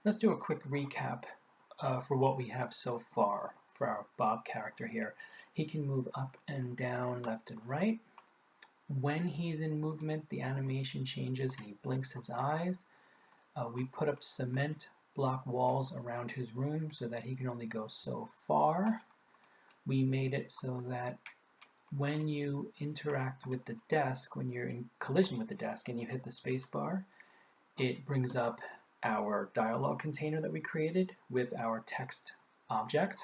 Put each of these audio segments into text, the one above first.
Let's do a quick recap for what we have so far for our Bob character here. He can move up and down, left and right. When he's in movement, the animation changes and he blinks his eyes. We put up cement block walls around his room so that he can only go so far. We made it so that when you interact with the desk, when you're in collision with the desk and you hit the space bar, it brings up our dialog container that we created with our text object.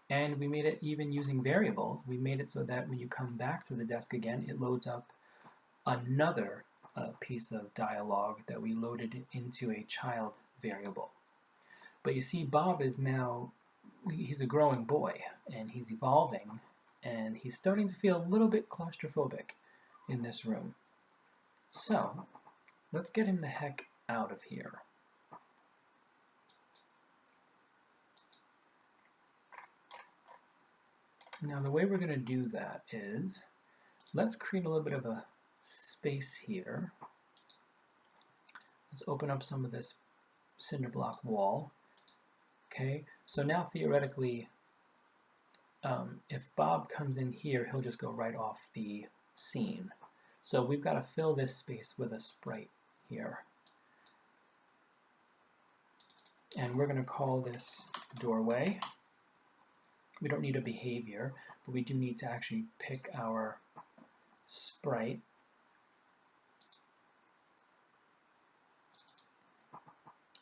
And we made it even using variables. We made it so that when you come back to the desk again, it loads up another piece of dialog that we loaded into a child variable. But you see, Bob is now, he's a growing boy, and he's evolving, and he's starting to feel a little bit claustrophobic in this room. So, let's get him the heck out of here. Now the way we're going to do that is, let's create a little bit of a space here. Let's open up some of this cinder block wall. Okay, so now theoretically, if Bob comes in here, he'll just go right off the scene. So we've got to fill this space with a sprite here. And we're going to call this doorway. We don't need a behavior, but we do need to actually pick our sprite.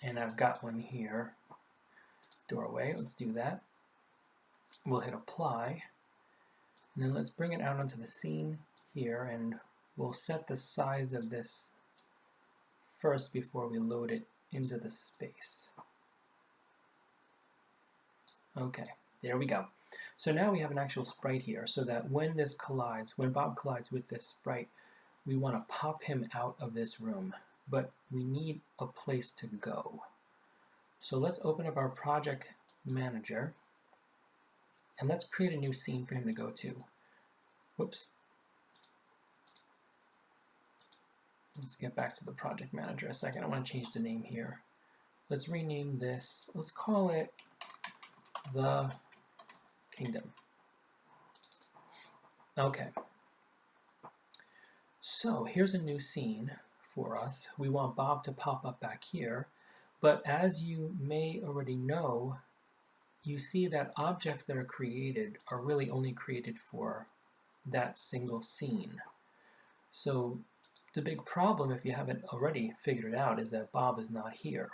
And I've got one here, doorway. Let's do that. We'll hit apply, and then let's bring it out onto the scene here, and we'll set the size of this first before we load it into the space. Okay, there we go. So now we have an actual sprite here, so that when this collides, when Bob collides with this sprite, we want to pop him out of this room, but we need a place to go. So let's open up our project manager, and let's create a new scene for him to go to. Whoops. Let's get back to the project manager a second. I want to change the name here. Let's rename this. Let's call it the Kingdom. Okay. So here's a new scene for us. We want Bob to pop up back here, but as you may already know, you see that objects that are created are really only created for that single scene. So the big problem, if you haven't already figured it out, is that Bob is not here.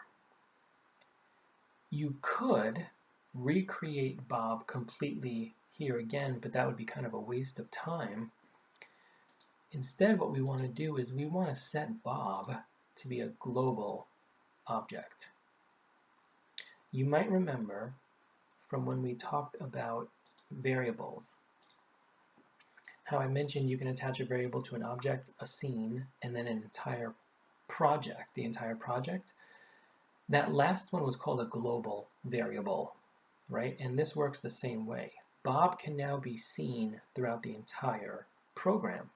You could recreate Bob completely here again, but that would be kind of a waste of time. Instead, what we want to do is we want to set Bob to be a global object. You might remember from when we talked about variables, how I mentioned you can attach a variable to an object, a scene, and then an entire project, the entire project. That last one was called a global variable, right? And this works the same way. Bob can now be seen throughout the entire program.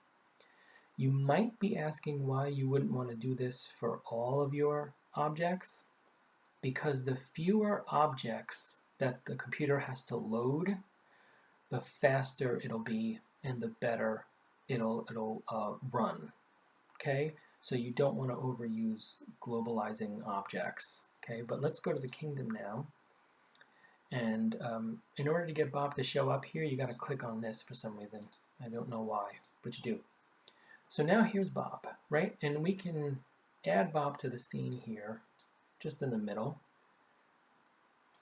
You might be asking why you wouldn't want to do this for all of your objects, because the fewer objects that the computer has to load, the faster it'll be and the better it'll run. Okay, so you don't want to overuse globalizing objects. Okay, but let's go to the kingdom now. And in order to get Bob to show up here, you got to click on this for some reason. I don't know why, but you do. So now here's Bob, right? And we can add Bob to the scene here, just in the middle,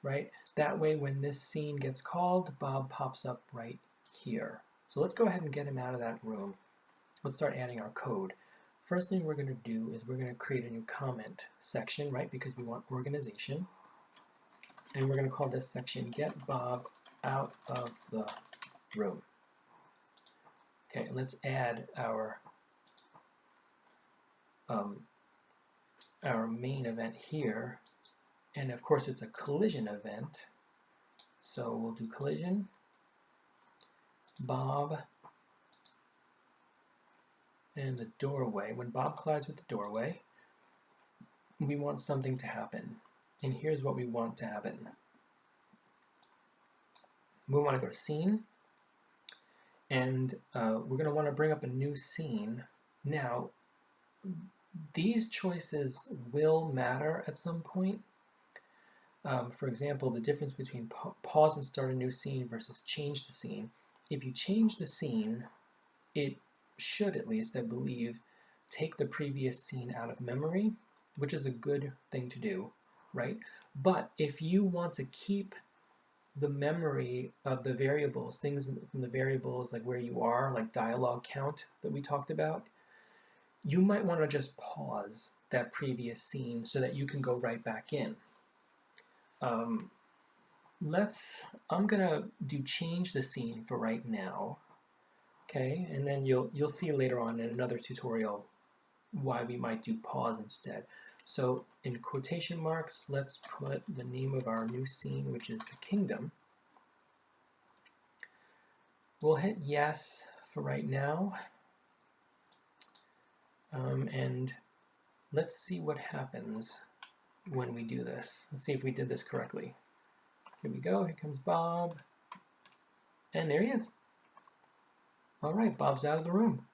right? That way when this scene gets called, Bob pops up right here. So let's go ahead and get him out of that room. Let's start adding our code. First thing we're going to do is we're going to create a new comment section, right? Because we want organization. And we're going to call this section Get Bob Out of the Room. Okay, let's add our main event here, and of course it's a collision event, so we'll do collision Bob and the doorway. When Bob collides with the doorway, we want something to happen. And here's what we want to happen. We want to go to scene, and we're going to want to bring up a new scene. Now, these choices will matter at some point. For example, the difference between pause and start a new scene versus change the scene. If you change the scene, it should, at least, I believe, take the previous scene out of memory, which is a good thing to do, right? But if you want to keep the memory of the variables, things from the variables like where you are, like dialogue count that we talked about, you might want to just pause that previous scene so that you can go right back in. I'm gonna do change the scene for right now, okay? And then you'll see later on in another tutorial why we might do pause instead. So in quotation marks, let's put the name of our new scene, which is the kingdom. We'll hit yes for right now. And let's see what happens when we do this. Let's see if we did this correctly. Here we go, here comes Bob. And there he is. All right, Bob's out of the room.